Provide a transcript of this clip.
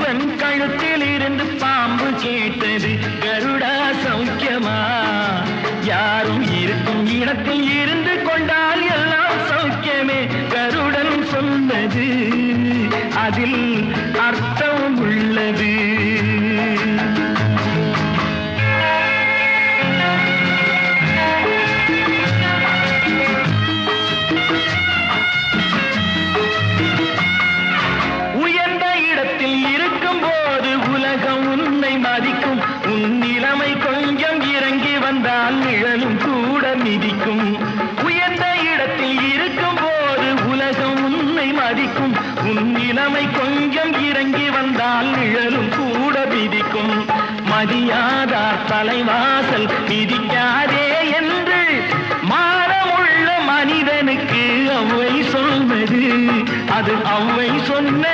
சிவன் கழுத்தில் இருந்து பாம்பு கேட்டது கருடா சௌக்கியமா? யாரும் இருக்கும் இடத்தில் இருந்து கொண்டால் எல்லாம் சௌக்கியமே. கருடன் சொன்னது அதில் அர்த்தம் உள்ளது. மதிக்கும் உன் நிலைமை கொஞ்சம் இறங்கி வந்தால் நிழலும் கூட மிதிக்கும். உயர்ந்த இடத்தில் இருக்கும் போது உலகம் உன்னை மதிக்கும். உன் நிலைமை கொஞ்சம் இறங்கி வந்தால் நிழலும் கூட மிதிக்கும். மதியாதார் தலைவாசல் மிதிக்காதே என்று மானமுள்ள மனிதனுக்கு அவ்வை சொன்னது. அது அவ்வை சொன்ன